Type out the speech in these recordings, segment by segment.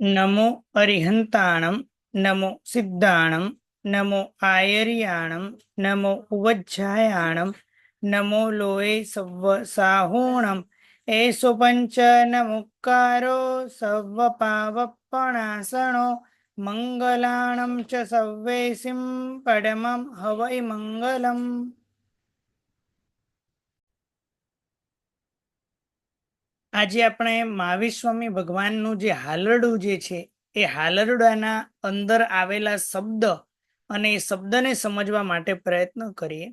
नमो अरिहन्ताणं नमो सिद्धाणं नमो आयर्याणं नमो उवज्झायाणं नमो लोये सव्व साहोणं एषो पञ्च नमुक्कारो सव्वपावपणासनो मंगलाणं च सव्वेसिं परमं हवै मंगलम्। આજે આપણે મહાવીર સ્વામી ભગવાનનું જે હાલરડું જે છે એ હાલરડાના અંદર આવેલા શબ્દ અને એ શબ્દને સમજવા માટે પ્રયત્ન કરીએ।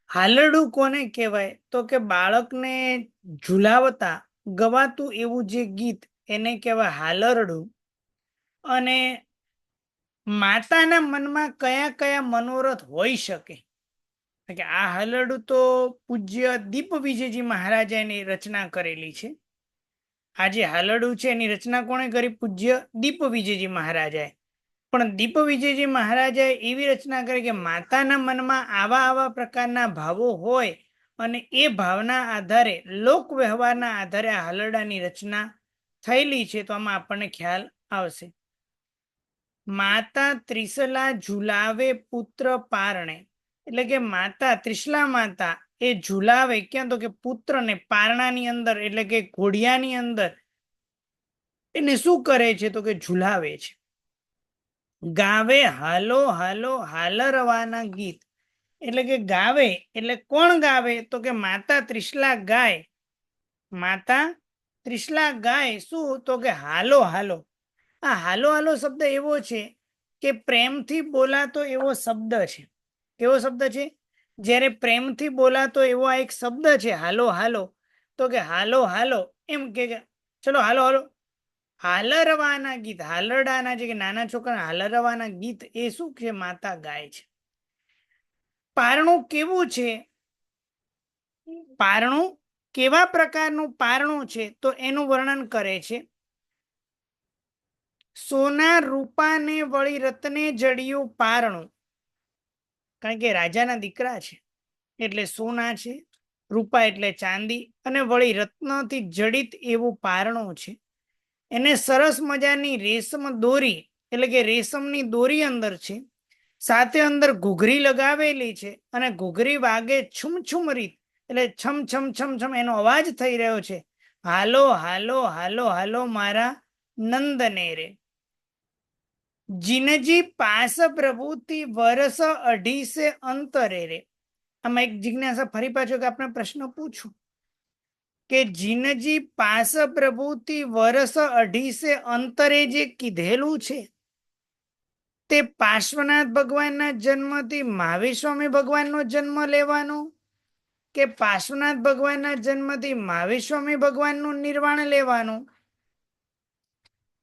હાલરડું કોને કહેવાય? તો કે બાળકને ઝુલાવતા ગવાતું એવું જે ગીત એને કહેવાય હાલરડું। અને માતાના મનમાં કયા કયા મનોરથ હોઈ શકે કે આ હાલરડું તો પૂજ્ય દીપ વિજયજી મહારાજાની રચના કરેલી છે। આ જે હાલરડું છે એની રચના કોણે કરી? પૂજ્ય દીપ વિજયજી મહારાજાએ। પણ દીપ વિજયજી મહારાજાએ એવી રચના કરી કે માતાના મનમાં આવા આવા પ્રકારના ભાવો હોય અને એ ભાવના આધારે લોક વ્યવહારના આધારે આ હાલરડાની રચના થયેલી છે। તો આમાં આપણને ખ્યાલ આવશે। માતા ત્રિશલા ઝુલાવે પુત્ર પારણે, એટલે કે માતા ત્રિશલા માતા એ ઝુલાવે ક્યાં? તો કે પુત્રને પારણાની અંદર, એટલે કે ઘોડિયાની અંદર એને શું કરે છે? તો કે ઝુલાવે છે। ગાવે હાલો હાલો હાલરવાના ગીત, એટલે કે ગાવે એટલે કોણ ગાવે? તો કે માતા ત્રિશલા ગાય। માતા ત્રિશલા ગાય શું? તો કે હાલો હાલો। આ હાલો હાલો શબ્દ એવો છે કે પ્રેમથી બોલાતો એવો શબ્દ છે। કેવો શબ્દ છે? જ્યારે પ્રેમથી બોલાતો એવો આ એક શબ્દ છે હાલો હાલો। તો કે હાલો હાલો એમ કે ચલો હાલો હાલો હાલરવાના ગીત, હાલરડાના જે નાના છોકરા હાલરવાના ગીત એ શું છે? માતા ગાય છે। પારણું કેવું છે? પારણું કેવા પ્રકારનું પારણું છે? તો એનું વર્ણન કરે છે। સોના રૂપાને વળી રત્ને જડિયું પારણું, કારણ કે રાજાના દીકરા છે એટલે સોના છે, રૂપા એટલે ચાંદી, અને વળી રત્નથી જડિત એવું પારણું છે। એને સરસ મજાની રેશમ દોરી, એટલે કે રેશમની દોરી અંદર છે, સાથે અંદર ઘૂઘરી લગાવેલી છે અને ઘૂઘરી વાગે છુમછુમ રીત, એટલે છમ છમ છમ છમ એનો અવાજ થઈ રહ્યો છે। હાલો હાલો હાલો હાલો મારા નંદને રે। જીનજી પાસ પ્રભુથી વરસ અઢીસે અંતરે રે। આમાં એક જિજ્ઞાસા ફરી પાછો કે આપણે પ્રશ્ન પૂછું કે જીનજી પાસ પ્રભુથી વરસ અઢીસે અંતરે જે કીધેલું છે તે પાર્શ્વનાથ ભગવાનના જન્મથી મહાવીર સ્વામી ભગવાનનો જન્મ લેવાનો, કે પાર્શ્વનાથ ભગવાનના જન્મથી મહાવીર સ્વામી ભગવાનનું નિર્વાણ લેવાનું,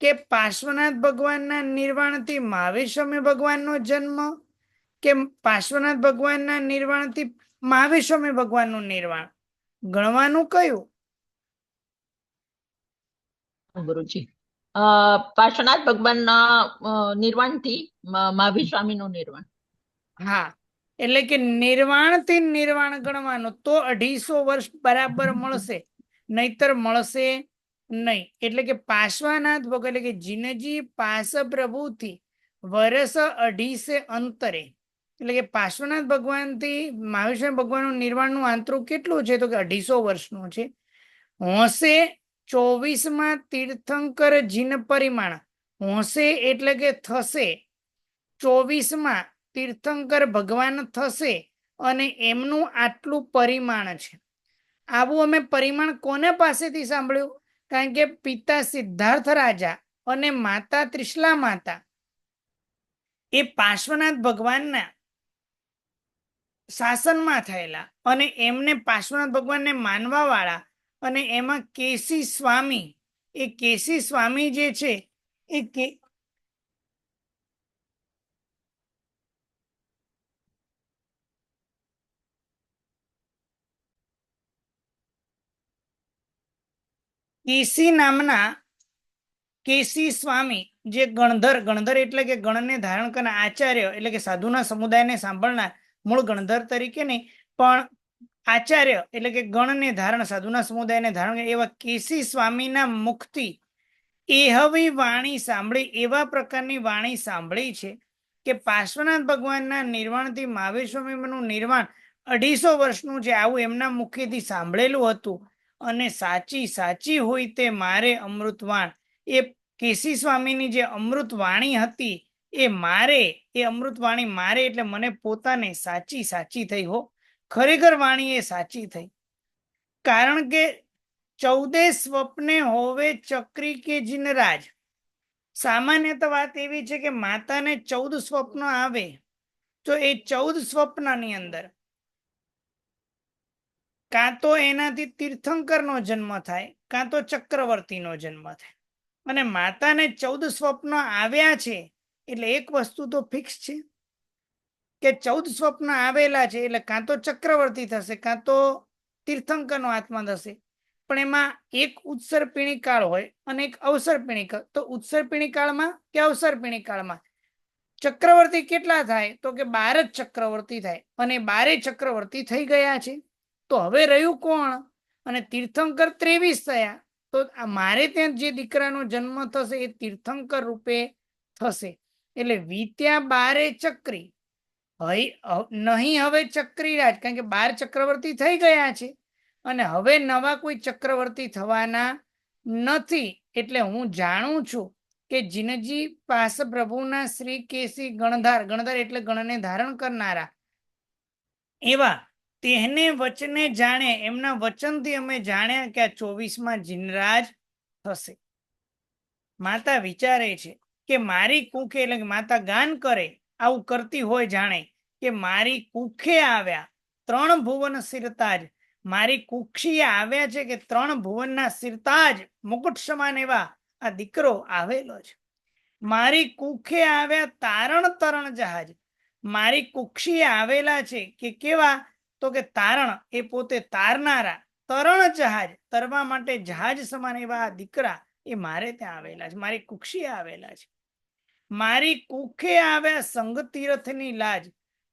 કે પાર્શ્વનાથ ભગવાનના નિર્વાણથી મહાવીર સ્વામી ભગવાનનો જન્મ, કે પાર્શ્વનાથ ભગવાનના નિર્વાણથી મહાવીર સ્વામી ભગવાનનું નિર્વાણ? ગણવાનું કયું? ગુરુજી, પાર્શ્વનાથ ભગવાનના નિર્વાણથી મહાવીર સ્વામીનું નિર્વાણ। હા, એટલે કે નિર્વાણથી નિર્વાણ ગણવાનું તો 250 વર્ષ બરાબર મળશે, નહીતર મળશે નહીં। એટલે કે પાર્શ્વનાથ ભગવાન, એટલે કે જીનજી પાસ પ્રભુથી વર્ષ અઢીસે અંતરે, એટલે કે પાર્શ્વનાથ ભગવાનથી મહાવીર સ્વામી ભગવાનનું નિર્વાણનું આંતરું કેટલું છે? તો કે 250 વર્ષનું છે। હોંશે 24માં તીર્થંકર જીન પરિમાણ, હોંશે એટલે કે થશે, 24માં તીર્થંકર ભગવાન થશે અને એમનું આટલું પરિમાણ છે। આવું અમે પરિમાણ કોને પાસેથી સાંભળ્યું? કારણ કે પિતા સિદ્ધાર્થ રાજા અને માતા ત્રિશલા માતા એ પાર્શ્વનાથ ભગવાનના શાસનમાં થયેલા અને એમને પાર્શ્વનાથ ભગવાનને માનવા વાળા, અને એમાં કેસી સ્વામી, એ કેસી સ્વામી જે છે એ કેસી નામના કેસી સ્વામી જે ગણધર, ગણધર એટલે કે ગણને ધારણ કરનાર આચાર્ય, એટલે કે સાધુના સમુદાયને સાંભળનાર, મૂળ ગણધર તરીકે નહીં પણ આચાર્ય એટલે કે ગણને ધારણ, સાધુના સમુદાયને ધારણ એવા કેસી સ્વામીના મુખથી એહવી વાણી સાંભળી, એવા પ્રકારની વાણી સાંભળી છે કે પાર્શ્વનાથ ભગવાનના નિર્વાણથી મહાવીર સ્વામીનું નિર્વાણ 250 વર્ષનું છે, આવું એમના મુખેથી સાંભળેલું હતું. અને સાચી સાચી હોય તે મારે અમૃતવાણ, એ કેસી સ્વામીની જે અમૃત વાણી હતી એ અમૃત વાણી મારે એટલે મને પોતાને સાચી સાચી થઈ હો. ખરેખર વાણી એ સાચી થઈ. કારણ કે 14 સ્વપ્ને હોવે ચક્રી કે જીનરાજ. સામાન્ય તો વાત એવી છે કે માતાને 14 સ્વપ્નો આવે, તો એ 14 સ્વપ્નની અંદર કાં તો એનાથી તીર્થંકરનો જન્મ થાય, કાં તો ચક્રવર્તીનો જન્મ થાય. અને માતાને 14 સ્વપ્ન આવ્યા છે એટલે એક વસ્તુ તો ફિક્સ છે કે 14 સ્વપ્ન આવેલા છે એટલે કાં તો ચક્રવર્તી થશે, કાં તો તીર્થંકરનો આત્મા થશે. પણ એમાં એક ઉત્સર્પિણી કાળ હોય અને એક અવસર્પિણી કાળ. તો ઉત્સર્પિણી કાળમાં કે અવસર્પિણી કાળમાં ચક્રવર્તી કેટલા થાય? તો કે 12 જ ચક્રવર્તી થાય, અને 12 ચક્રવર્તી થઈ ગયા છે. તો હવે રહ્યું કોણ? અને તીર્થંકર 23 થયા. તો મારે ત્યાં જે દીકરાનો જન્મ થશે એ તીર્થંકર રૂપે થશે. એટલે વીત્યા 12 ચક્રી, નહીં હવે ચક્રીરાજ, કારણ કે 12 ચક્રવર્તી થઈ ગયા છે અને હવે નવા કોઈ ચક્રવર્તી થવાના નથી. એટલે હું જાણું છું કે જીનજી પાસ પ્રભુના શ્રી કેસી ગણધાર, ગણધાર એટલે ગણને ધારણ કરનારા, એવા તેને વચને જાણે, એમના વચનથી અમે જાણ્યા કે આ 24માં જીનરાજ થશે. માતા વિચારે છે કે મારી કુખે, એટલે કે માતા ગાન કરે, આવું કરતી હોય જાણે કે મારી કુખે આવ્યા 3 ભુવન સિરતાજ. મારી કુક્ષીએ આવ્યા છે કે 3 ભુવનના સિરતાજ મુકુટ સમાન એવા આ દીકરો આવેલો છે. મારી કુખે આવ્યા તારણ તરણ જહાજ. મારી કુક્ષીએ આવેલા છે કે કેવા? તો કે તારણ, એ પોતે તારનારા, તરણ જહાજ, તરવા માટે જહાજ સમાન એવા દીકરા એ મારે ત્યાં આવેલા છે, મારી કુક્ષીએ આવેલા છે. મારી કુખે આવ્યા સંગ તીર્થની લાજ.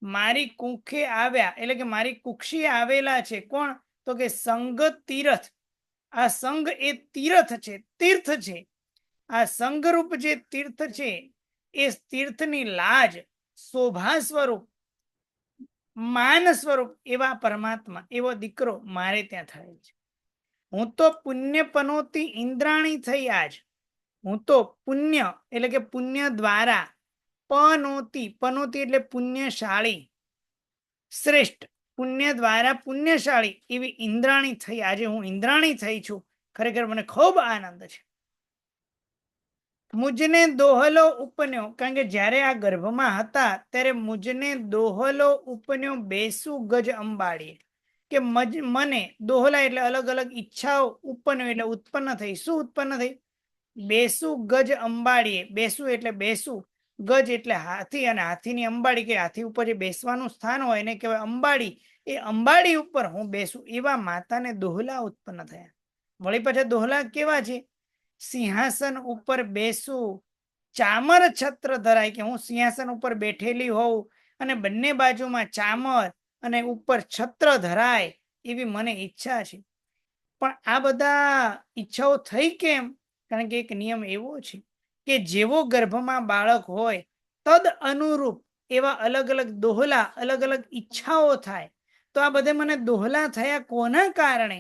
મારી કુખે આવ્યા એટલે કે મારી કુક્ષીએ આવેલા છે કોણ? તો કે સંગ તીર્થ. આ સંગ એ તીર્થ છે, તીર્થ છે. આ સંગરૂપ જે તીર્થ છે એ તીર્થની લાજ, શોભા સ્વરૂપ, માન સ્વરૂપ એવા પરમાત્મા, એવો દીકરો મારે ત્યાં થાય છે. હું તો પુણ્ય પનોતી ઇન્દ્રાણી થઈ આજ. હું તો પુણ્ય એટલે કે પુણ્ય દ્વારા, પનોતી, પનોતી એટલે પુણ્યશાળી, શ્રેષ્ઠ, પુણ્ય દ્વારા પુણ્યશાળી એવી ઇન્દ્રાણી થઈ. આજે હું ઇન્દ્રાણી થઈ છું. ખરેખર મને ખૂબ આનંદ છે. મુજને દોહલો ઉપન્યો, કારણ કે જ્યારે આ ગર્ભમાં હતા ત્યારે મુજને દોહલો ઉપન્યો બેસુ ગજ અંબાડીએ, કે મને દોહલા એટલે અલગ અલગ ઈચ્છાઓ, ઉપન્યો એટલે ઉત્પન્ન થઈ. શું ઉત્પન્ન થઈ? બેસુ ગજ અંબાડીએ. બેસુ એટલે બેસુ, ગજ એટલે હાથી, અને હાથીની અંબાડી કે હાથી ઉપર જે બેસવાનું સ્થાન હોય એને કહેવાય અંબાડી. એ અંબાડી ઉપર હું બેસું એવા માતાને દોહલા ઉત્પન્ન થયા. વળી પાછા દોહલા કેવા છે? સિંહાસન ઉપર બેસું, ચામર છત્ર ધરાય, કે હું સિંહાસન ઉપર બેઠેલી હોઉં અને બંને બાજુમાં ચામર અને ઉપર છત્ર ધરાય એવી મને ઈચ્છા છે. પણ આ બધા ઈચ્છાઓ થઈ કેમ? કારણ કે એક નિયમ એવો છે કે જેવો ગર્ભમાં બાળક હોય તદ અનુરૂપ એવા અલગ અલગ દોહલા, અલગ અલગ ઈચ્છાઓ થાય. તો આ બધે મને દોહલા થયા કોના કારણે?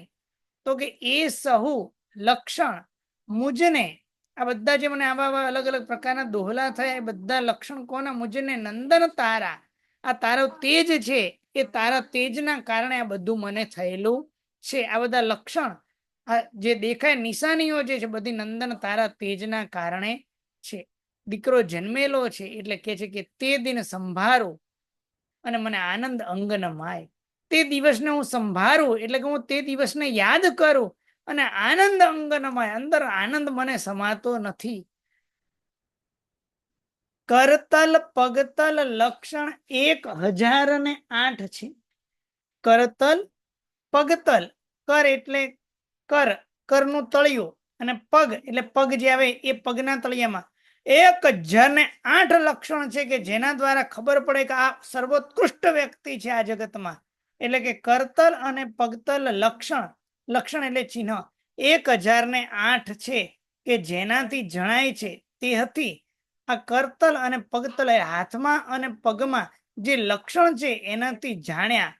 તો કે એ સહુ લક્ષણ મુજને, આ બધા જે મને આવા અલગ અલગ પ્રકારના દોહલા થયા એ બધા લક્ષણ કોના? મુજને નંદન તારા. આ તારો તેજ છે, એ તારા તેજના કારણે આ બધું મને થયેલું છે. આ બધા લક્ષણ, આ જે દેખાય નિશાનીઓ જે છે બધી નંદન તારા તેજના કારણે છે. દીકરો જન્મેલો છે એટલે કે છે કે તે દિન સંભારું અને મને આનંદ અંગન માય. તે દિવસને હું સંભારું એટલે કે હું તે દિવસને યાદ કરું અને આનંદ અંગનમય, અંદર આનંદ મને સમાતો નથી. કરતલ પગતલ લક્ષણ 1008 છે. કરતલ પગતલ, કર એટલે કર, કરનું તળિયું, અને પગ એટલે પગ જે આવે એ પગના તળિયામાં 1008 લક્ષણ છે કે જેના દ્વારા ખબર પડે કે આ સર્વોત્કૃષ્ટ વ્યક્તિ છે આ જગતમાં. એટલે કે કરતલ અને પગતલ લક્ષણ, લક્ષણ એટલે ચિહ્ન 1008 છે. કે જેનાથી જણાય છે તે હતી આ કરતલ અને પગતલ એ હાથમાં અને પગમાં જે લક્ષણ છે એનાથી જાણ્યા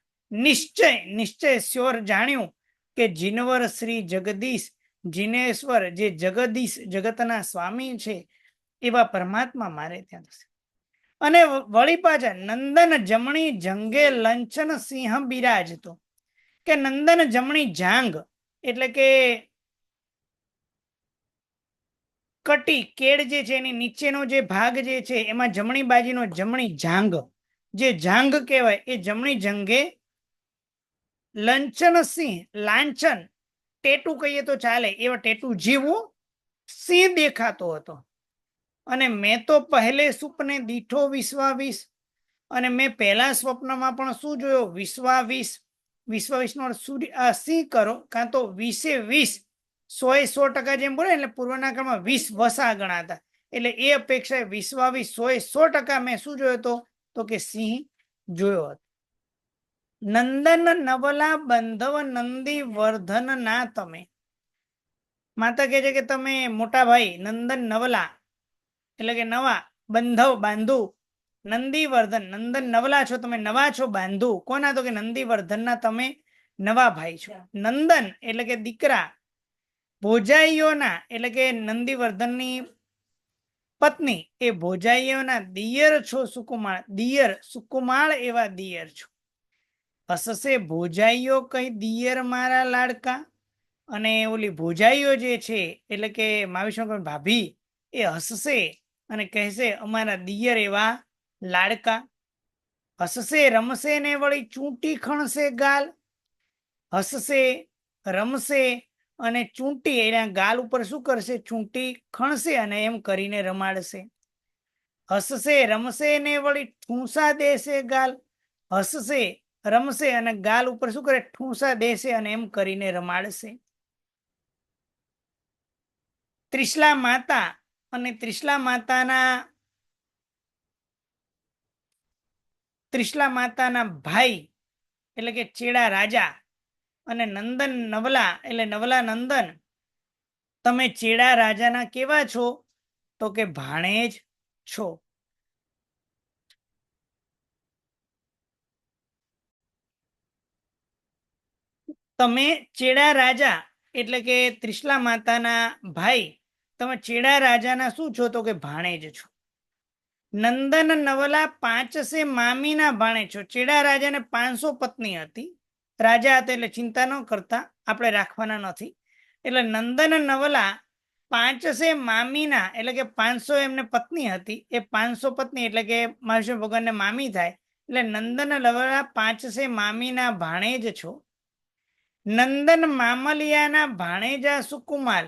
નિશ્ચય સ્યોર જાણ્યું કે જીનવર શ્રી જગદીશ જીનેશ્વર જે જગદીશ જગતના સ્વામી છે એવા પરમાત્મા મારે ત્યાં થશે. અને વળી પાછા નંદન જમણી જંગે લંચન સિંહ બિરાજતો, કે નંદન જમણી જાંગ એટલે કે કટી કેળ જે છે એની નીચેનો જે ભાગ જે છે એમાં જમણી બાજુનો જમણી જાંગ, જે જાંગ કહેવાય એ જમણી જંગે લંચન સિંહ લાંછન ટેટુ કહીએ તો ચાલે એવા ટેટુ જેવું સિંહ દેખાતો હતો. અને મેં તો પહેલે સુપને દીઠો વિશ્વાવીસ, અને મેં પહેલા સ્વપ્નમાં પણ શું જોયો? વિશ્વાવીસ. વિશ્વાવીસનો સિંહ કરો કાં તો 20 100% જેમ બોલે એટલે પૂર્વના કાળમાં 20 વસા ગણાતા, એટલે એ અપેક્ષાએ વિશ્વાવીસ 100% મેં શું જોયો તો કે સિંહ જોયો હતો. નંદન નવલા બંધવ નંદી વર્ધન ના તમે. માતા કહે છે કે તમે મોટા ભાઈ નંદન નવલા એટલે કે નવા, બંધવ બાંધુ, નંદીવર્ધન નંદન નવલા છો તમે, નવા છો બાંધુ. કોના? તો કે નંદીવર્ધન ના તમે નવા ભાઈ છો. નંદન એટલે કે દીકરા, ભોજાઈઓના એટલે કે નંદીવર્ધનની પત્ની એ ભોજાઈઓના દિયર છો સુકુમાર, દિયર સુકુમાર એવા દિયર છો. હસશે ભોજાઈઓ કઈ દિયર મારા લાડકા. અને ઓલી ભોજાઈઓ જે છે એટલે કે માવિષ્ણ ભાભી એ હસશે અને કહેશે અમારા દિયર એવા લાડકા. હસશે રમશે ને વળી ચૂંટી ખણશે ગાલ. હસશે રમશે અને ચૂંટી એના ગાલ ઉપર શું કરશે? ચૂંટી ખણશે અને એમ કરીને રમાડશે. હસશે રમશે ને વળી ઠૂંસા દેશે ગાલ. હસશે રમશે અને ગાલ ઉપર શું કરે? ઠૂંસા દેશે અને એમ કરીને રમાડશે. ત્રિશલા માતા અને ત્રિશલા માતાના ભાઈ એટલે કે ચેડા રાજા અને નંદન નવલા એટલે નવલા નંદન, તમે ચેડા રાજાના કેવા છો? તો કે ભાણેજ છો. તમે ચેડા રાજા એટલે કે ત્રિશલા માતાના ભાઈ, તમે ચેડા રાજાના શું છો? તો કે ભાણેજ છો. નંદન નવલા 500 મામીના ભાણે છો. ચેડા રાજાને 500 પત્ની હતી. રાજા હતા એટલે ચિંતા ન કરતા, આપણે રાખવાના નથી. એટલે નંદન નવલા 500 મામીના એટલે કે 500 એમને પત્ની હતી. એ 500 પત્ની એટલે કે મહાવિષ્ણુ ભગવાનને મામી થાય. એટલે નંદન નવલા 500 મામીના ભાણેજ છો. નંદન મામલિયાના ભાણેજા સુકુમાર.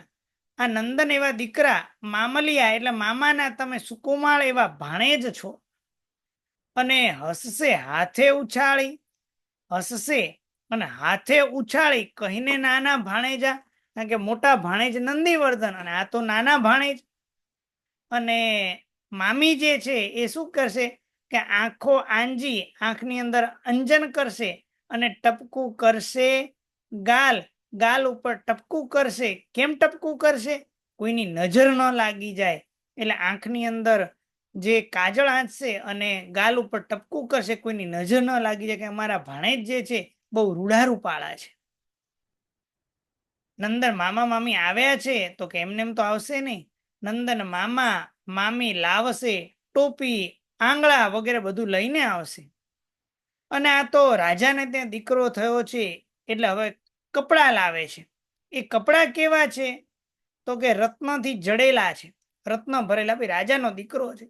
આ નંદન એવા દીકરા, મામલિયા એટલે મામાના તમે સુકુમાર એવા ભાણેજ છો. અને હસશે હાથે ઉછાળી, હસશે અને હાથે ઉછાળી કહીને નાના ભાણેજા, કારણ કે મોટા ભાણેજ નંદીવર્ધન અને આ તો નાના ભાણેજ. અને મામી જે છે એ શું કરશે? કે આંખો આંજી, આંખની અંદર અંજન કરશે અને ટપકું કરશે ગાલ, ગાલ ઉપર ટપકું કરશે. કેમ ટપકું કરશે? કોઈની નજર ન લાગી જાય એટલે આંખની અંદર જે કાજળ આંચશે અને ગાલ ઉપર ટપકું કરશે, કોઈની નજર ન લાગી જાય કે અમારા ભાણેજ જે છે બહુ રૂડારૂ પાળા છે. નંદન મામા મામી આવ્યા છે તો કે એમને એમ તો આવશે નહીં. નંદન મામા મામી લાવશે ટોપી આંગળા વગેરે બધું લઈને આવશે. અને આ તો રાજાને ત્યાં દીકરો થયો છે એટલે હવે કપડાં લાવે છે. એ કપડાં કેવા છે? તો કે રત્નથી જડેલા છે, રત્ન ભરેલા. ભાઈ રાજાનો દીકરો છે.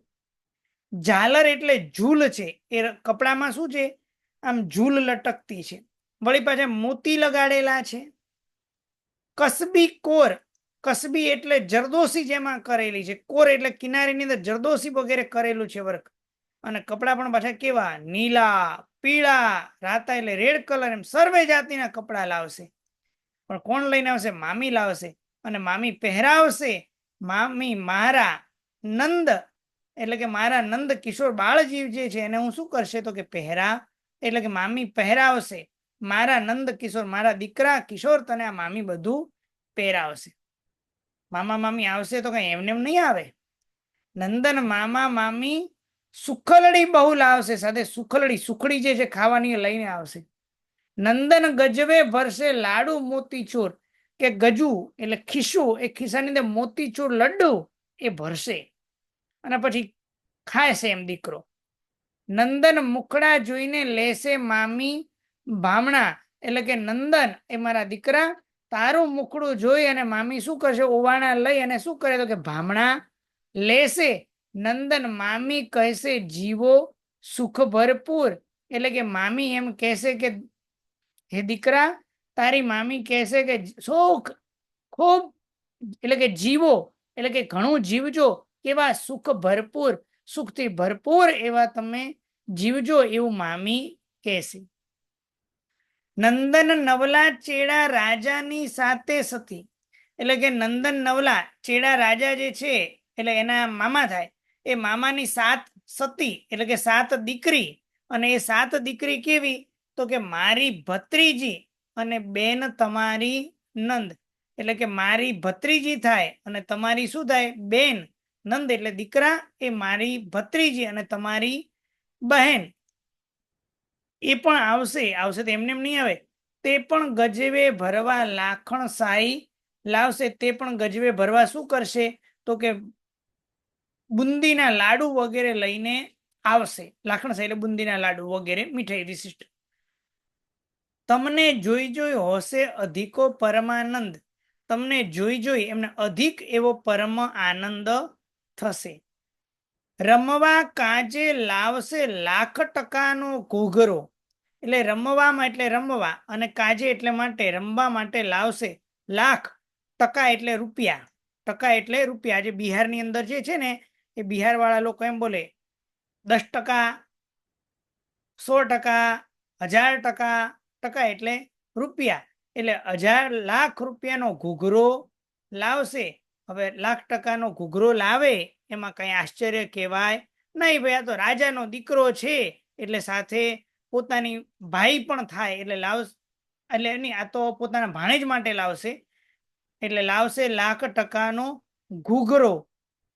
ઝાલર એટલે ઝૂલ છે. એ કપડામાં શું છે? આમ ઝૂલ લટકતી છે. વળી પાછા મોતી લગાડેલા છે. કસબી કોર, કસબી એટલે જરદોશી જેમાં કરેલી છે. કોર એટલે કિનારીની અંદર જરદોશી વગેરે કરેલું છે વર્ક. અને કપડા પણ પાછા કેવા? નીલા, પીળા, રાતા એટલે રેડ કલર, એમ સર્વે જાતિના કપડા લાવશે. પણ કોણ લઈને આવશે? મામી લાવશે. અને મામી પહેરાવશે. મામી મારા નંદ એટલે કે મારા નંદ કિશોર બાળજીવ જે છે એને હું શું કરશે? તો કે પહેરા એટલે કે મામી પહેરાવશે. મારા નંદ કિશોર, મારા દીકરા કિશોર તને આ મામી બધું પહેરાવશે. મામા મામી આવશે તો કઈ એમને એમ નહીં આવે. નંદન મામા મામી સુખલડી બહુ લાવશે, સાથે સુખડી જે છે ખાવાની લઈને આવશે. નંદન ગજવે ભરશે લાડુ મોતીચૂર, કે ગજુ એટલે ખિસ્સું, એ ખિસ્સાની અંદર મોતીચૂર લડ્ડુ એ ભરશે અને પછી ખાય છે એમ દીકરો. નંદન મુખડા જોઈને લેશે મામી ભામણા, એટલે કે નંદન એ મારા દીકરા તારું મુખડું જોઈ અને મામી શું કરશે, ઓવાણા લઈ અને શું કરે તો કે ભામણા લેશે. નંદન મામી કહેશે જીવો સુખ ભરપૂર, એટલે કે મામી એમ કહેશે કે હે દીકરા તારી મામી કહેશે કે સુખ ખૂબ, એટલે કે જીવો એટલે કે ઘણું જીવજો, કેવા સુખ ભરપૂર, સુખથી ભરપૂર એવા તમે જીવજો, એવું મામી કહેશે. નંદન નવલા ચેડા રાજાની સાથે સતી, એટલે કે નંદન નવલા ચેડા રાજા જે છે એટલે એના મામા થાય, એ મામાની 7 સતી એટલે કે 7 દીકરી. અને એ 7 દીકરી કેવી તો કે મારી ભત્રીજી અને બેન તમારી નંદ, એટલે કે મારી ભત્રીજી થાય અને તમારી શું થાય બેન. નંદ એટલે દીકરા, એ મારી ભત્રીજી અને તમારી બહેન એ પણ આવશે તો એમને એમ નહીં આવે. તે પણ ગજવે ભરવા લાખણ સાઈ લાવશે, તે પણ ગજવે ભરવા શું કરશે તો કે બુંદીના લાડુ વગેરે લઈને આવશે. લાખણ સાઈ એટલે બુંદીના લાડુ વગેરે મીઠાઈ વિશિષ્ટ. તમને જોઈ હોશે અધિકો પરમાનંદ, તમને જોઈ એમને અધિક એવો પરમ આનંદ થશે. રમવા કાજે લાવશે 1,00,000 ઘૂઘરો, એટલે રમવામાં એટલે રમવા અને કાજે એટલે માટે રમવા માટે લાવશે 1,00,000 એટલે રૂપિયા. ટકા એટલે રૂપિયા. આજે બિહારની અંદર જે છે ને એ બિહાર વાળા લોકો એમ બોલે 10%, 100%, 1,000%. ટકા એટલે રૂપિયા, એટલે 1,000,000 રૂપિયાનો ઘૂઘરો લાવશે. હવે 1,00,000 ઘૂઘરો લાવે એમાં કઈ આશ્ચર્ય કહેવાય નહીં. ભાઈ આ તો રાજાનો દીકરો છે એટલે સાથે પોતાની ભાઈ પણ થાય એટલે એટલે નહીં, આ તો પોતાના ભાણેજ માટે લાવશે એટલે લાવશે 1,00,000 ઘૂઘરો,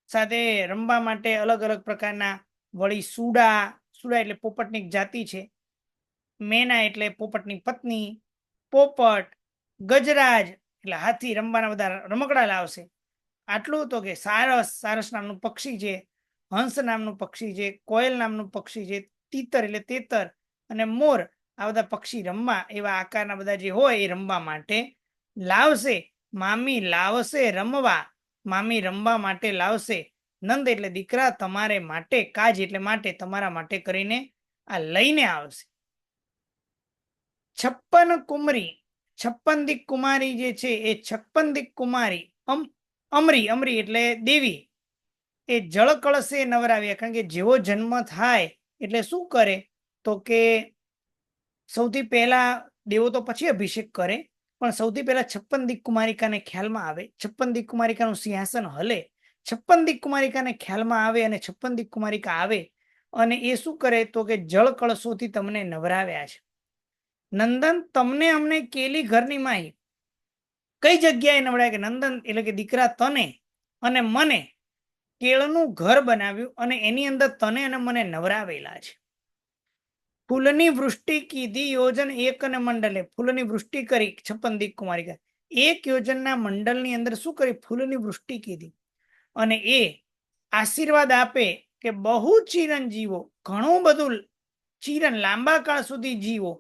સાથે રમવા માટે અલગ અલગ પ્રકારના વળી સુડા એટલે પોપટની જાતિ છે, મેના એટલે પોપટની પત્ની, પોપટ, ગજરાજ એટલે હાથી, રમવાના બધા રમકડા લાવશે. આટલું તો કે સારસ નામનું પક્ષી છે, હંસ નામનું પક્ષી છે, કોયલ નામનું પક્ષી છે, તીતર એટલે તેતર અને મોર, આ બધા પક્ષી રમવા એવા આકારના બધા જે હોય એ રમવા માટે લાવશે. મામી લાવશે રમવા, મામી રમવા માટે લાવશે. નંદ એટલે દીકરા તમારે માટે, કાજ એટલે માટે, તમારા માટે કરીને આ લઈને આવશે. 56 કુમરી, 56 દિક કુમારી જે છે એ 56 દિક કુમારી અમરી એટલે દેવી, એ જળ કળશે નવરાવ્યા. કારણ કે જેવો જન્મ થાય એટલે શું કરે તો કે સૌથી પહેલા દેવો તો પછી અભિષેક કરે, પણ સૌથી પહેલા 56 દિક કુમારિકાને ખ્યાલમાં આવે, 56 દિક કુમારિકાનું સિંહાસન હલે, 56 દિક કુમારિકાને ખ્યાલમાં આવે અને 56 દિક કુમારિકા આવે અને એ શું કરે તો કે જળ કળશોથી તમને નવરાવ્યા છે. નંદન તમને અમને કેલી ઘરની માહી, કઈ જગ્યાએ નવડાય કે નંદન એટલે કે દીકરા તને અને મને કેળનું ઘર બનાવ્યું અને એની અંદર તને અને મને નવરાવેલા છે. ફૂલની વૃષ્ટિ કીધી યોજન એક અને મંડલે, ફૂલની વૃષ્ટિ કરી 56 દિક કુમારિકા, એક યોજનના મંડળની અંદર શું કરી ફૂલની વૃષ્ટિ કીધી અને એ આશીર્વાદ આપે કે બહુ ચિરંજીવો, ઘણું બધું ચિરન લાંબા કાળ સુધી જીવો,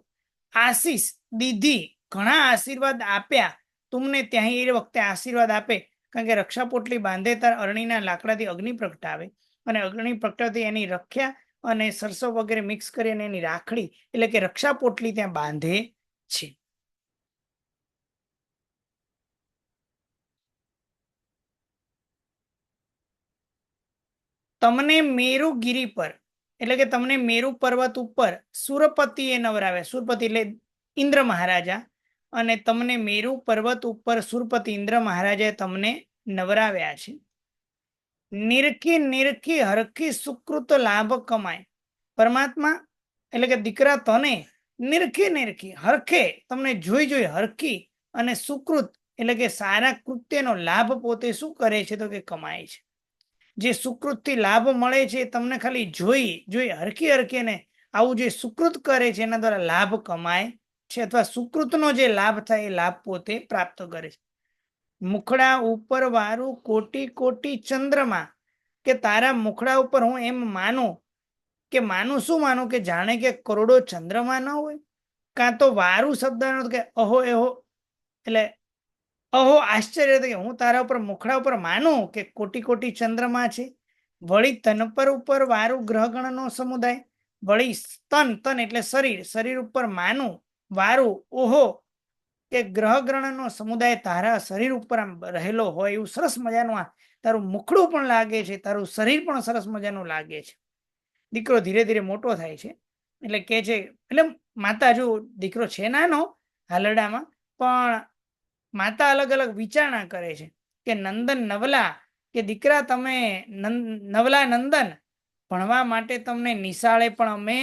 આશીષ દીધી ઘણા આશીર્વાદ આપ્યા તમને. ત્યાં એ વખતે આશીર્વાદ આપે કારણ કે રક્ષા પોટલી બાંધે ત્યારે અરણીના લાકડાથી અગ્નિ પ્રગટાવે અને અગ્નિ પ્રગટાવતી એની રખ્યા અને સરસો વગેરે મિક્સ કરી અને એની રાખડી એટલે કે રક્ષા પોટલી ત્યાં બાંધે છે. તમને મેરુગીરી પર એટલે કે તમને મેરુ પર્વત ઉપર સુરપતિએ નવરાવ્યા, સુરપતિ એટલે ઇન્દ્ર મહારાજા, અને તમને મેરુ પર્વત ઉપર સુરપતિ ઇન્દ્ર મહારાજાએ તમને નવરાવ્યા છે. નિરખી નિરખી હરખી સુકૃત લાભ કમાય, પરમાત્મા એટલે કે દીકરા તને નિરખી નિરખી હરખે તમને જોઈ હરખી અને સુકૃત એટલે કે સારા કૃત્યનો લાભ પોતે શું કરે છે તો કે કમાય છે. જે સુકૃતથી લાભ મળે છે એ તમને ખાલી જોઈ હરખી હરખીને આવું જે સુકૃત કરે છે એના દ્વારા લાભ કમાય છે, અથવા સુકૃતનો જે લાભ થાય એ લાભ પોતે પ્રાપ્ત કરે છે. મુખડા ઉપર વારું કોટી કોટી ચંદ્રમાં, કે તારા મુખડા ઉપર હું એમ માનું કે શું માનું કે જાણે કે કરોડો ચંદ્રમા ન હોય. કાં તો વારું શબ્દ કે અહો એહો, એટલે અહો આશ્ચર્ય કે હું તારા ઉપર મુખડા ઉપર માનું કે કોટી કોટી ચંદ્રમા છે. વળી તન પર ઉપર વારું ગ્રહગણનો સમુદાય, વળી તન એટલે શરીર ઉપર માનું વારું ઓહો કે ગ્રહગ્રહણનો સમુદાય તારા શરીર ઉપર આમ રહેલો હોય એવું સરસ મજાનું આ તારું મુખડું પણ લાગે છે, તારું શરીર પણ સરસ મજાનું લાગે છે. દીકરો ધીરે ધીરે મોટો થાય છે એટલે કે છે, એટલે માતા જો દીકરો છે નાનો હાલરડામાં, પણ માતા અલગ અલગ વિચારણા કરે છે કે નંદન નવલા, કે દીકરા તમે નવલા નંદન ભણવા માટે તમને નિશાળે પણ અમે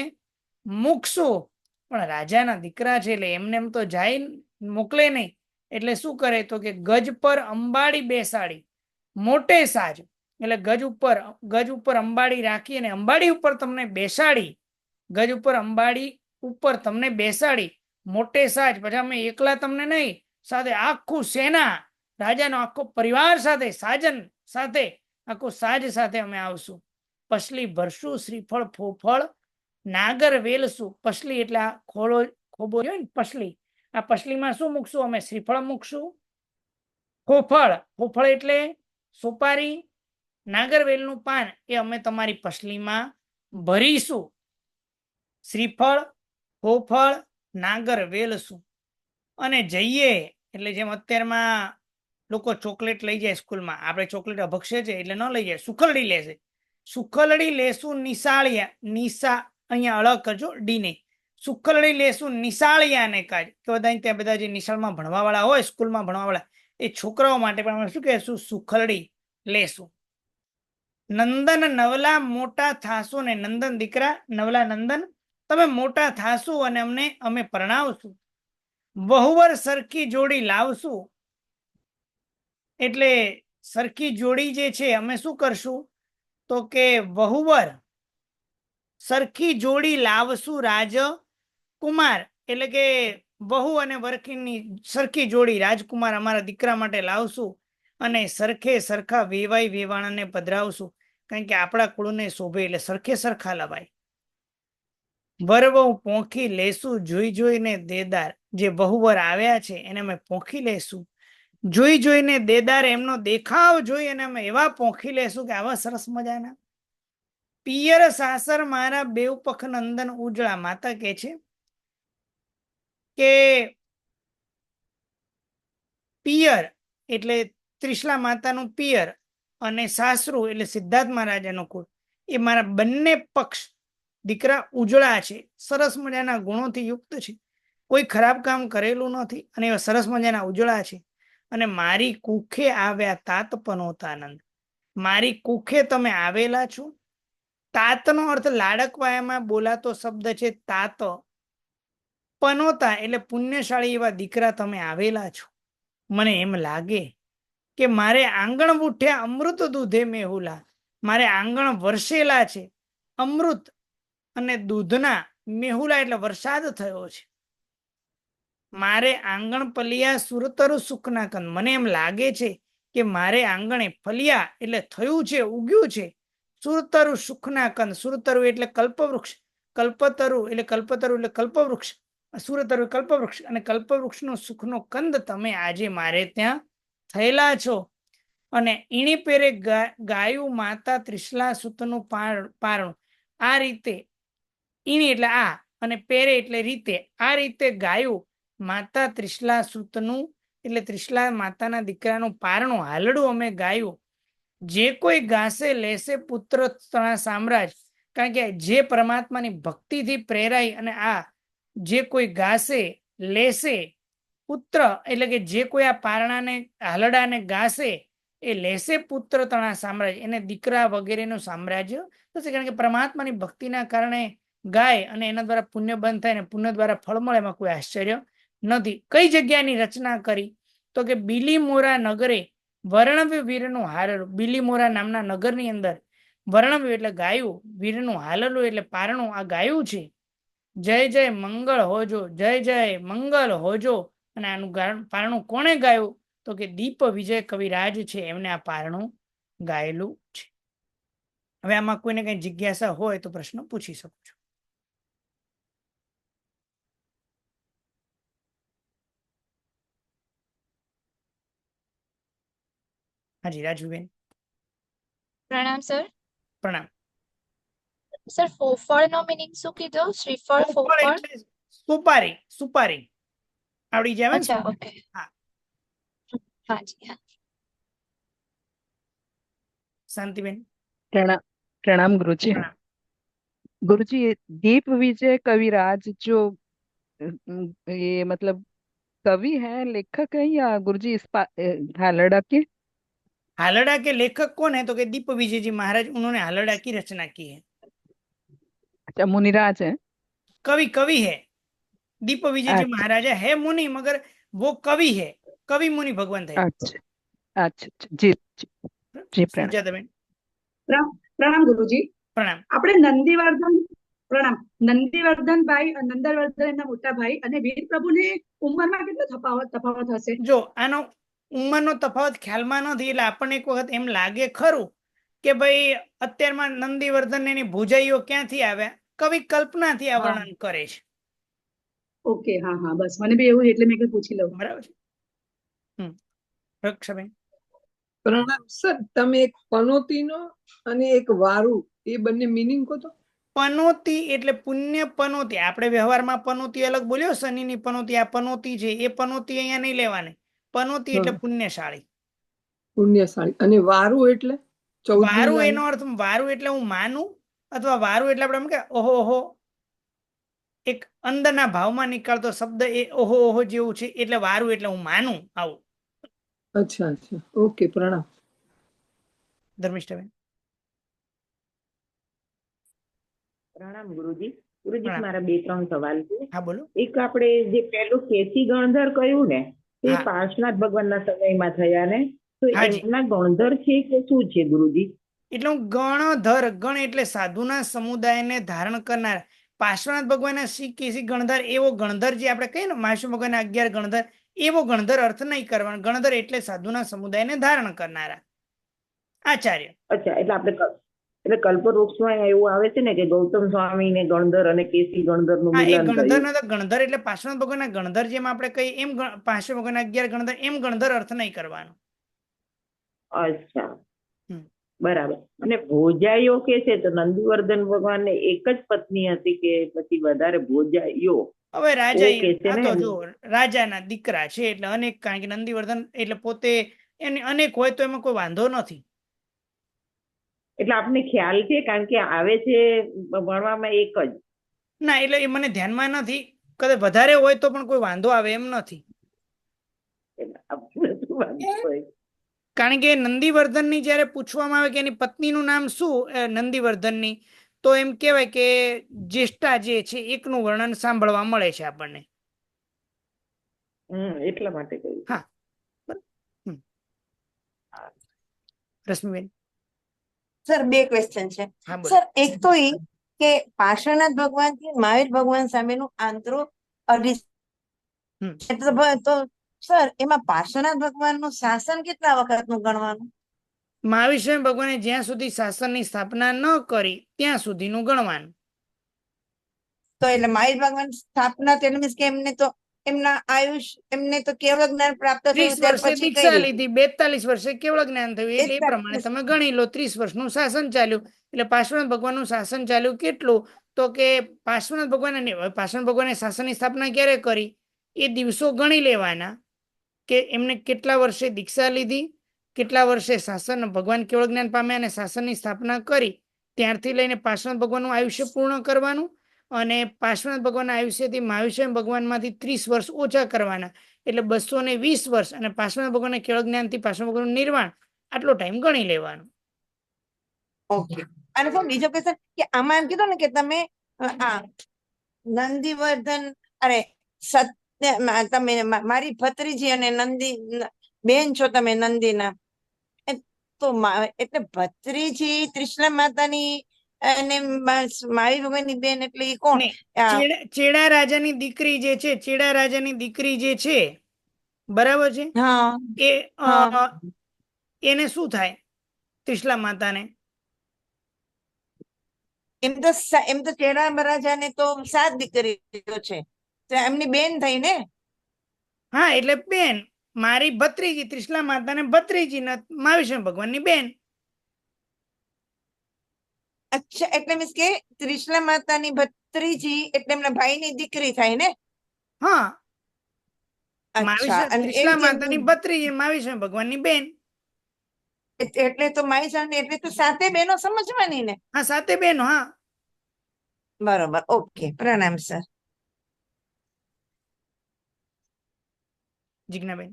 મૂકશું. પણ રાજાના દીકરા છે એટલે એમને એમ તો જાય મોકલે નહીં. એટલે શું કરે તો કે ગજ પર અંબાડી બેસાડી મોટે સાજ, એટલે ગજ ઉપર અંબાડી રાખી અને અંબાડી ઉપર તમને બેસાડી, ગજ ઉપર અંબાડી ઉપર તમને બેસાડી મોટે સાજ, પછી અમે એકલા તમને નહીં, સાથે આખું સેના, રાજાનો આખો પરિવાર સાથે, સાજન સાથે, આખું સાજ સાથે અમે આવશું. પસલી ભરશું શ્રીફળ ફોફળ નાગર વેલશું. પસલી એટલે આ ખોબો હોય ને પસલી, આ પસલીમાં શું મૂકશું અમે? શ્રીફળ મૂકશું. ફોફળ એટલે સોપારી, નાગરવેલનું પાન એ અમે તમારી પસલીમાં ભરીશું. શ્રીફળ ફોફળ નાગર વેલશું. અને જઈએ એટલે જેમ અત્યારમાં લોકો ચોકલેટ લઈ જાય સ્કૂલમાં, આપણે ચોકલેટ અભક્ષે છે એટલે ન લઈ જાય, સુખલડી લેશે. સુખલડી લેશું નિશા અહીંયા અલગ કરજો ડી નહીં. સુખલડી લેશું નિશાળિયાને કાજ, કે બધા ત્યાં બધા જે નિશાળમાં ભણવા વાળા હોય, સ્કૂલમાં ભણવા વાળા એ છોકરાઓ માટે પણ અમે શું કહેશું? સુખલડી લેશું. નંદન નવલા મોટા થાશું, ને નંદન દીકરા નવલા નંદન તમે મોટા થાશું અને અમે પરણાવશું. વહુવર સરખી જોડી લાવશું, એટલે સરખી જોડી જે છે અમે શું કરશું તો કે વહુવર સરખી જોડી લાવશું રાજકુમાર, એટલે કે વહુ અને વરખીની સરખી જોડી રાજકુમાર અમારા દીકરા માટે લાવશું. અને સરખે સરખા વેવાઈ વેવાણાને પધરાવશું, કારણ કે આપણા કુળને શોભે એટલે સરખે સરખા લવાય. વરવહુ પોંખી લેશું જોઈને દેદાર, જે વહુવર આવ્યા છે એને અમે પોંખી લેશું. જોઈને દેદાર, એમનો દેખાવ જોઈ અને અમે એવા પોંખી લેશું કે આવા સરસ મજાના. પિયર સાસર મારા બેવ પખ નંદન ઉજળા. માતા કે છે કે પિયર એટલે ત્રિશલા માતાનું પિયર, અને સાસરું એટલે સિદ્ધાર્થ મહારાજાનું કુળ, એ મારા બંને પક્ષ દીકરા ઉજળા છે, સરસ મજાના ગુણોથી યુક્ત છે, કોઈ ખરાબ કામ કરેલું નથી, અને એવા સરસ મજાના ઉજળા છે. અને મારી કુખે આવ્યા તાત પનોતાનંદ, મારી કુખે તમે આવેલા છો. તાતનો અર્થ લાડકવાયામાં બોલાતો શબ્દ છે તાત. પનોતા એટલે પુણ્યશાળી એવા દીકરા તમે આવેલા છો. મને એમ લાગે કે મારે આંગણ બુઠ્યા અમૃત દૂધે મેહુલા, મારે આંગણ વરસેલા છે અમૃત અને દૂધના, મેહુલા એટલે વરસાદ થયો છે. મારે આંગણ પલિયા સુરતરુ સુખના કંદ, મને એમ લાગે છે કે મારે આંગણે ફલિયા એટલે થયું છે, ઉગ્યું છે. સુરતરુ સુખના કંદ, સુરતરુ એટલે કલ્પવૃક્ષ, કલ્પતરુ એટલે કલ્પવૃક્ષ, સુરતરુ કલ્પવૃક્ષ, અને કલ્પવૃક્ષનો સુખનો કંદ તમે આજે મારે ત્યાં થયેલા છો. અને ઈણી પેરે ગાયું માતા ત્રિશલા સુતનું પારણું. આ રીતે ઈણી એટલે આ, અને પેરે એટલે રીતે, આ રીતે ગાયું માતા ત્રિશલા સુતનું એટલે ત્રિશલા માતાના દીકરાનું પારણું હાલડું અમે ગાયું. જે કોઈ ગાશે લેશે પુત્ર તણા સામ્રાજ, કારણ કે જે પરમાત્માની ભક્તિથી પ્રેરાય અને આ જે કોઈ ગાશે લેશે પુત્ર, એટલે કે જે કોઈ આ પારણાને હાલડાને ગાશે એ લેશે પુત્ર તણા સામ્રાજ્ય, એને દીકરા વગેરેનું સામ્રાજ્ય થશે. કારણ કે પરમાત્માની ભક્તિના કારણે ગાય અને એના દ્વારા પુણ્ય બંધ થાય, અને પુણ્ય દ્વારા ફળ મળે, એમાં કોઈ આશ્ચર્ય નથી. કઈ જગ્યાની રચના કરી તો કે બિલીમોરા નગરે વર્ણવ્ય વીરનું હાલરડું. બિલીમોરા નામના નગરની અંદર વર્ણવ્ય એટલે ગાયું, વીરનું હાલરડું એટલે પારણું આ ગાયું છે. જય જય મંગળ હોજો, જય જય મંગલ હોજો. અને આનું પારણું કોણે ગાયું? તો કે દીપ વિજય કવિરાજ છે, એમને આ પારણું ગાયેલું છે. હવે આમાં કોઈને કઈ જિજ્ઞાસા હોય તો પ્રશ્ન પૂછી શકો છો. હાજી રાજુબેન. પ્રણામ સર. પ્રણામ. સર ફોફળ નો મિનિંગ શું કીધો? શ્રીફળ, ફોફળ ફોફળ? એટલે સુપારી. સુપારી આવડી જાય ને? અચ્છા, ઓકે. હા. હાજી, હા. શાંતિબેન. प्रणाम प्रणाम गुरुजी। પ્રણામ. गुरुजी ये दीप विजय कविराज जो ये मतलब कवि है, लेखक है या गुरुजी हालड़ा के? हालड़ा के लेखक कौन है? तो कि दीप विजय जी महाराज, उन्होंने हालड़ा की रचना की है। अच्छा, मुनिराज है। कवि कवि है। दीप विजय जी अच्छा महाराज है मुनि, मगर वो कवि है। कवि मुनि भगवान थे। अच्छा अच्छा अच्छा, जी जी जी प्रणाम। सुजाताबेन. પ્રણામ ગુરુજી। પ્રણામ. આપણે નંદીવર્ધન પ્રણામ નંદીવર્ધનભાઈ નંદનવર્ધન એમના મોટા ભાઈ અને વીર પ્રભુની ઉંમરમાં કેટલો તફાવત હશે? જો આનો ઉંમરનો તફાવત ખ્યાલમાં નથી, એટલે આપણને એક વખત એમ લાગે ખરું કે ભાઈ અત્યારમાં નંદીવર્ધન એની ભુજાઈઓ ક્યાંથી આવ્યા? કવિ કલ્પનાથી આ હા વર્ણન કરે છે. ઓકે, હા હા, બસ મને બી એવું એટલે મેં કીધું પૂછી લઉં। બરાબર છે. રક્ષાબેન. પ્રણામ સર, તમે એક પનોતીનો અને એક વારુ એ બંને મિનિંગ કહો તો? પનોતી એટલે પુણ્ય પનોતી. આપણે વ્યવહારમાં પનોતી અલગ બોલ્યો, શનિની પનોતી. આ પનોતી છે એ પનોતી અહીંયા નહીં લેવાની. પનોતી એટલે હા, પુણ્યશાળી. પુણ્યશાળી. અને વારુ એટલે 14મી વારું નાની? એનો અર્થ વારું એટલે હું માનું, અથવા વારું એટલે આપણે એમ કે ઓહો ઓહો, એક અંદરના ભાવમાં નીકળતો શબ્દ એ ઓહો ઓહો જેવું છે, એટલે વારું એટલે હું માનું આવું. અચ્છા અચ્છા, ઓકે, પ્રણામ। ધર્મિષ્ઠબેન. પ્રણામ ગુરુજી। ગુરુજી પ્રણામ. મારા 2-3 સવાલ છે। હા બોલો. એક આપણે જે પેલું કેસી ગણધર કહ્યું ને, તે હા પાર્શ્વનાથ ભગવાનના સમયમાં થયા ને, તો હાજી. એમના ગણધર છે કે શું છે ગુરુજી? એટલે હું ગણધર, ગણ એટલે સાધુના સમુદાયને ધારણ કરનાર. પાર્શ્વનાથ ભગવાનના શ્રી કેસી ગણધર, એવો ગણધર જે આપણે કહીએ ને મહાવિષ્ણુ ભગવાનના 11 ગણધર, એવો ગણધર અર્થ નહીં કરવાનો. ગણધર એટલે સાધુના સમુદાયને ધારણ કરનારા આચાર્ય. અચ્છા, એટલે આપણે એટલે કલ્પવૃક્ષમાં એવું આવે છે ને કે ગૌતમ સ્વામી ને ગણધર અને કેસી ગણધર નું હા, એ મિલન ગણધર થયું। ના તો ગણધર એટલે પાર્શ્વનાથ ભગવાનના ગણધર, જેમ આપણે કહીએ એમ પાર્શ્વ ભગવાનના 11 ગણધર, એમ ગણધર અર્થ નહીં કરવાનો. અચ્છા, હમ. બરાબર। અને ભોજાઈઓ કે છે તો નંદીવર્ધન ભગવાનને એક જ પત્ની હતી કે પછી વધારે ભોજાઈઓ? હવે રાજા ઓ કે છે આ ને તો એમ। જો રાજાના દીકરા છે એટલે અનેક, કારણ કે નંદીવર્ધન એટલે પોતે એને અનેક હોય તો એમાં કોઈ વાંધો નથી. એટલે આપને ખ્યાલ છે, કારણ કે આવે છે ભણવામાં એક જ? ના, એટલે એ મને ધ્યાનમાં નથી. કદાચ વધારે હોય તો પણ કોઈ વાંધો આવે એમ નથી. એટલે આપણને શું વાંધો હોય? કારણ કે નંદીવર્ધનની જ્યારે પૂછવામાં આવે કે એની પત્નીનું નામ શું, નંદીવર્ધનની, તો એમ કહેવાય કે જ્યેષ્ઠા જે છે એકનું વર્ણન સાંભળવા મળે છે આપણને. એટલા માટે કહ્યું। હા. હમ. રશ્મિબેન. સર 2 ક્વેશ્ચન છે હા બોલો. સર। એક તો એ કે પાર્શ્વનાથ ભગવાન થી મહાવીર ભગવાન સામેનું આંતરો અઢી હમ. તો સર એમાં પાર્શ્વનાથ ભગવાન નું શાસન કેટલા વખત નું ગણવાનું? મહાવીર સ્વામી ભગવાને જ્યાં સુધી શાસનની સ્થાપના ન કરી ત્યાં સુધીનું ગણવાનું. તો એટલે મહાવીર ભગવાન સ્થાપના તો મીન્સ કે એમને તો એમના આયુષ, એમને તો કેવળ જ્ઞાન પ્રાપ્ત 30 થયું ત્યાર વર્ષે પછી કઈ દીક્ષા રીતે? લીધી, 42 વર્ષે કેવળ જ્ઞાન થયું, એટલે એ પ્રમાણે તમે ગણી લો 30 વર્ષનું શાસન ચાલ્યું. એટલે પાર્શ્વનાથ ભગવાનનું શાસન ચાલ્યું કેટલું? તો કે પાર્શ્વનાથ ભગવાને શાસનની સ્થાપના ક્યારે કરી એ દિવસો ગણી લેવાના, કે એમને કેટલા વર્ષે દીક્ષા લીધી, કેટલા વર્ષે શાસન ભગવાન કેવળ જ્ઞાન પામ્યા અને શાસનની સ્થાપના કરી, ત્યારથી લઈને પાર્શ્વનાથ ભગવાનનું આયુષ્ય પૂર્ણ કરવાનું. અને પાર્શ્વનાથ ભગવાનના આયુષ્યથી મહાવિષ્ણુ ભગવાનમાંથી 30 વર્ષ ઓછા કરવાના, એટલે 220 વર્ષ. અને પાર્શ્વનાથ ભગવાનના કેવળ જ્ઞાનથી પાર્શ્વનાથ ભગવાનનું નિર્વાણ, આટલો ટાઈમ ગણી લેવાનો. ઓકે। અને સર બીજો ક્વેશ્ચન કે આમાં એમ કીધું ને કે તમે આ નંદીવર્ધન અરે તમે મારી ભત્રીજી અને બેન છો તમે નંદીના. તો એટલે ભત્રીજી ત્રિશલા માતાની અને મારી ભગવાનની બેન એટલે એ કોણ? ને ચેડા રાજાની દીકરી જે છે, ચેડા રાજાની દીકરી જે છે, બરાબર છે, હા એ હા એને શું થાય ત્રિશલા માતાને? એમ તો ચેડા રાજાને તો 7 દીકરીઓ છે, તો એમની બેન થઈ ને. હા, એટલે બેન, મારી ભત્રીજી ત્રિશલા માતાને ભત્રીજી ને મહાવિષ્ણુ ભગવાનની બેન. અચ્છા, એટલે મીન્સ કે ત્રિશલા માતાની ભત્રીજી એટલે એમના ભાઈની દીકરી થાય ને. હા, અચ્છા, અને ત્રિશલા માતાની ભત્રીજી, મહાવિષ્ણુ ભગવાનની બેન. એટલે તો મારી સામે એટલે તો 7 બહેનો સમજવાની ને. હા, 7 બેનો. હા, બરોબર, ઓકે, પ્રણામ સર. જીજ્ઞાબેન.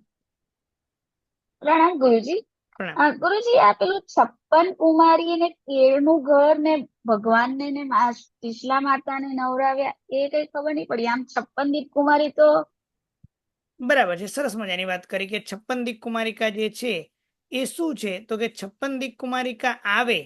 પ્રણામ ગુરુજી. પ્રણામ. ગુરુજી, આ પેલું 56 કુમારી ને કેળનું ઘર ને ભગવાનને ને ત્રિશલા માતાને નવરાવ્યા, એ કઈ ખબર નહીં પડી. આમ 56 દીપ કુમારી તો બરાબર છે, સરસ મજાની વાત કરી કે 56 દીક કુમારિકા જે છે એ શું છે, તો કે 56 દીક કુમારિકા આવે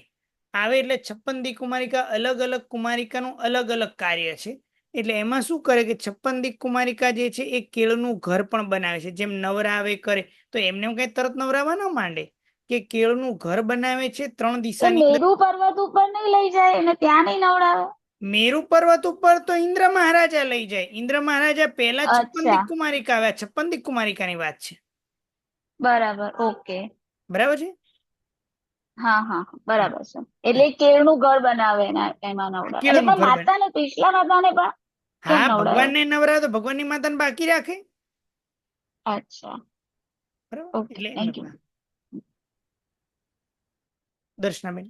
એટલે 56 દીક કુમારિકા અલગ અલગ કુમારિકાનું અલગ અલગ કાર્ય છે. એટલે એમાં શું કરે કે 56 દીક કુમારિકા જે છે એ કેળનું ઘર પણ બનાવે છે. જેમ નવરાવે કરે તો એમને કઈ તરત નવરાવા ન માંડે, કે કેળનું ઘર બનાવે છે 3 દિશાની અંદર. મેરુ પર્વત ઉપર નહીં લઈ જાય અને ત્યાં નહીં નવડાવે? મેરુ પર્વત ઉપર તો ઇન્દ્ર મહારાજા લઈ જાય. ઇન્દ્ર મહારાજા પહેલા 56 અચ્છા, દીક કુમારિકા આવ્યા. 56 દીક કુમારિકાની વાત છે. બરાબર, ઓકે. બરાબર છે. હા હા હા, બરાબર છે. એટલે કેળનું ઘર બનાવે ને એમાં નવડાવે. અને કેળનું પણ ઘર બને. માતાને ત્રિશલા માતાને પણ કેમ હા, નવડાવે? ભગવાનને નવરાવે તો ભગવાનની માતાને બાકી રાખે. અચ્છા, બરાબર, ઓકે, એટલે એમને થેન્ક યુ. પણ. દર્શનાબેન.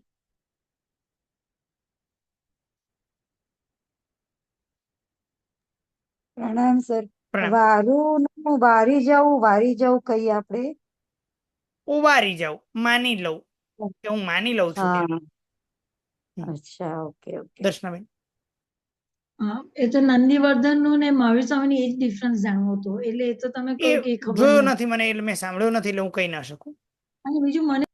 પ્રણામ સર. પ્રણામ. વારી જવું કહીએ આપણે. ઉવારી જાઉં, માની લઉં કે હું માની લઉં છું એમ. હા, અચ્છા, ઓકે ઓકે. દર્શનાબેન. એ તો નંદીવર્ધન નું ને મહાવીર સ્વામીની એ જ ડિફરન્સ જાણવો હતો, એટલે એ તો તમે એ કહ્યું કે એ ખબર જોયો નથી. નથી મને, એટલે મેં સાંભળ્યું નથી, એટલે હું કહી ના શકું. અને બીજું મને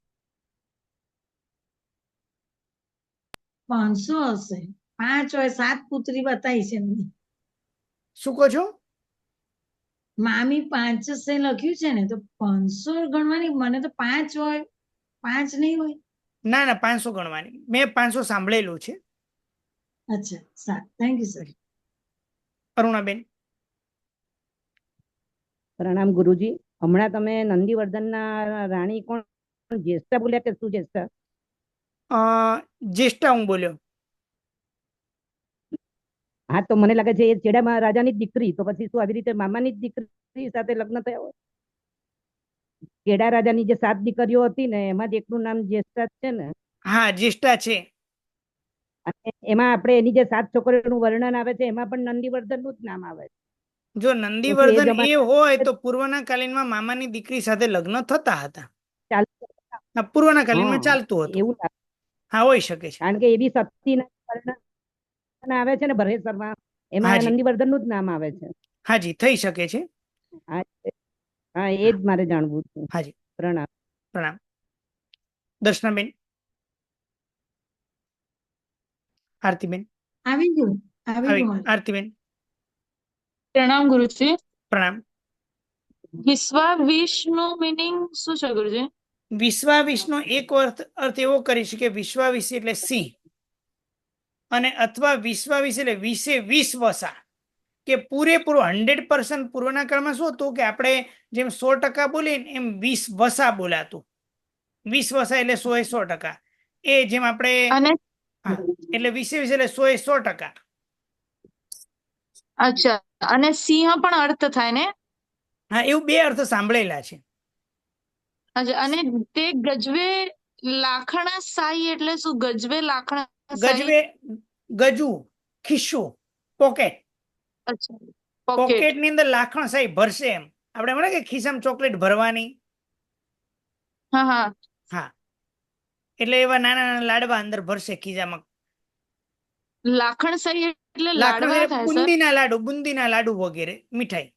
500 હશે, 5 હોય 7 પુત્રી બતાવી છે એમની. શું કહો છો? મામી 5 સે લખ્યું છે ને, તો 500 ગણવાની. મને તો 5 હોય, 5 નહીં હોય. ના ના, 500 ગણવાની. મેં 500 સાંભળેલું છે. અચ્છા, સારું, થેન્ક યુ સર. અરુણાબેન. પ્રણામ ગુરુજી. હમણાં તમે નંદીવર્ધનના રાણી કોણ, જ્યેષ્ઠા બોલ્યા કે શું જ્યેષ્ઠા? જ્યેષ્ઠા હું બોલ્યો. હા, તો મને લાગે છે એ ચેડા રાજાની જ દીકરી. તો પછી શું આવી રીતે મામાની જ દીકરી સાથે લગ્ન થયા હોય? ચેડા રાજાની જે 7 દીકરીઓ હતી ને, એમાં જ એકનું નામ જ્યેષ્ઠા છે ને. હા, જ્યેષ્ઠા છે. અને એમાં આપણે એની જે 7 છોકરીઓનું વર્ણન આવે છે, એમાં પણ નંદીવર્ધન નું જ નામ આવે છે. જો નંદીવર્ધન એ હોય તો પૂર્વના કાલીનમાં મામાની દીકરી સાથે લગ્ન થતા હતા. પૂર્વના કાલીનમાં ચાલતું હતું. એવું હા, હોઈ શકે છે. કારણ કે એ બી સતી વર્ણન આવે છે ને ભરેશ્વરમાં, એમાં નંદીવર્ધન નું જ નામ આવે છે. હાજી, થઈ શકે છે. હા, એ જ મારે જાણવું છે. હાજી, પ્રણામ. પ્રણામ. દર્શનાબેન. આરતીબેન. આવી ગયું. આરતીબેન. પ્રણામ ગુરુજી. પ્રણામ. વિશ્વાવિશ નું મીનિંગ શું છે ગુરુજી? વિશ્વાવિશ નો એક અર્થ એવો કરી શકે, વિશ્વાવિશ એટલે સિંહ, અને અથવા વિશ્વાવિશ એટલે 20 વસા, કે પૂરેપૂરો 100%. પૂર્વના કાળમાં શું હતું કે આપણે જેમ 100% બોલીએ એમ 20 વસા બોલાતું. 20 વસા એટલે 100%. એ જેમ આપણે એટલે 20 એટલે 100%. અચ્છા, અને સિંહ પણ અર્થ થાય ને? હા, એવું 2 અર્થ સાંભળેલા છે. અચ્છા, અને તે ગજવે લાખણા સાઈ એટલે શું? ગજવે લાખણા ગજવે, ગજુ, ખિસ્સું, પોકેટ. અચ્છા, પોકેટ ની અંદર લાખણ સાઈ ભરશે એમ. આપણે મળે કે ખિસ્સામાં ચોકલેટ ભરવાની. હા હા હા, એટલે એવા નાના નાના લાડવા અંદર ભરશે ખિસ્સામાં. લાખણ સાઈ એટલે લાખણ લાડવા એટલે થાય સર? બુંદીના લાડુ વગેરે મીઠાઈ.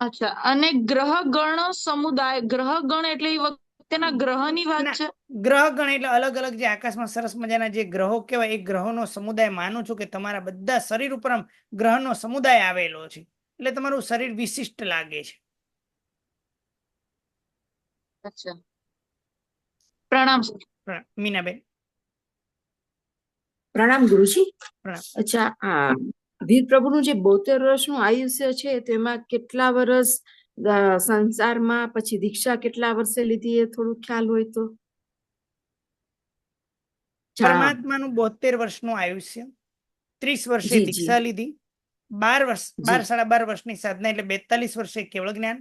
અચ્છા, અને ગ્રહ ગણ સમુદાય, ગ્રહ ગણ એટલે એ વખતેના ગ્રહની વાત ના, છે? ગ્રહ ગણ એટલે અલગ અલગ જે આકાશમાં સરસ મજાના જે ગ્રહો કહેવાય એ ગ્રહોનો સમુદાય. માનું છું કે તમારા બધા શરીર ઉપર આમ ગ્રહનો સમુદાય આવેલો છે, એટલે તમારું શરીર વિશિષ્ટ લાગે છે. અચ્છા, પ્રણામ સર. મીનાબેન. પ્રણામ ગુરુજી. પ્રણામ. અચ્છા, આ વીર પ્રભુનું જે 72 વર્ષનું આયુષ્ય છે તેમાં કેટલા વર્ષ સંસારમાં, પછી દીક્ષા કેટલા વર્ષે લીધી, એ થોડું ખ્યાલ હોય તો. પરમાત્માનું 72 વર્ષનું આયુષ્ય, 30 વર્ષે જી જી દીક્ષા લીધી, 12 વર્ષ, જી 12 સાડા 12 વર્ષની સાધના એટલે 42 વર્ષે કેવળ જ્ઞાન,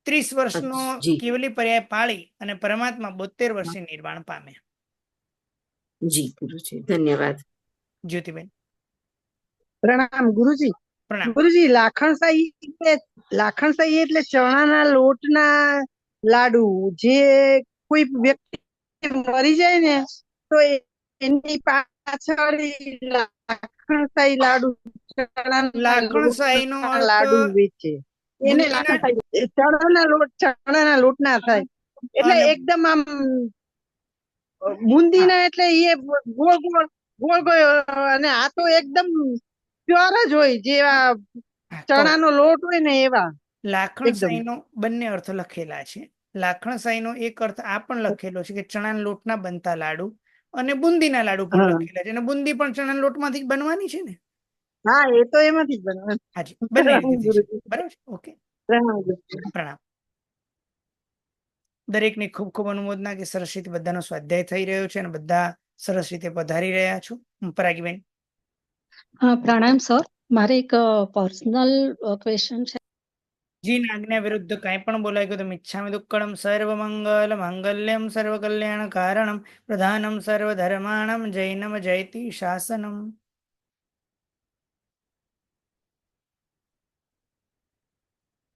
30 વર્ષનો જી કેવલી પર્યાય પાળી અને પરમાત્મા 72 વર્ષે નિર્વાણ પામ્યા. જી ગુરુજી, ધન્યવાદ. જ્યોતિબેન. પ્રણામ ગુરુજી. પ્રણામ. ગુરુજી, લાખણસાહી એટલે ચણાના લોટના લાડુ. જે કોઈ વ્યક્તિ મરી જાય ને તો એની પાછળ લાખણસાહી લાડુ, લાખણસાહીનો ચણાના અર્થ લાડુ વેચે. એને ચણાના લોટ ના થાય એટલે અને એકદમ આમ બુંદીના, એટલે એ ગોળ ગોળ ગોળ ગોળ, અને આ તો એકદમ પ્યોર જ હોય, જેવા ચણાનો લોટ હોય ને એવા. લાખણસાહીનો બંને અર્થ લખેલા છે. લાખણસાહીનો એક અર્થ આ પણ લખેલો છે કે ચણાના લોટના બનતા લાડુ, અને બુંદીના લાડુ પણ લખેલા છે. અને બુંદી પણ ચણાના લોટમાંથી જ બનવાની છે ને? હા, એ તો એમાંથી જ બનવાનું. હાજી, બંને રીતે છે. બરાબર છે. ઓકે, પ્રણામ. દરેકને ખૂબ ખૂબ અનુમોદના કે સરસ રીતે બધાનો સ્વાધ્યાય થઈ રહ્યો છે અને બધા સરસ રીતે પધારી રહ્યા છો. પરાગીબેન. હા, પ્રણામ સર. મારે એક પર્સનલ ક્વેશ્ચન છે. જીન આજ્ઞા વિરુદ્ધ કાંઈ પણ બોલાય ગયું તો મિચ્છામિ દુક્કડમ સર્વમંગલ માંગલ્યમ સર્વકલ્યાણ કારણમ પ્રધાનમ સર્વધર્માણમ જૈનમ જયતિ શાસનમ.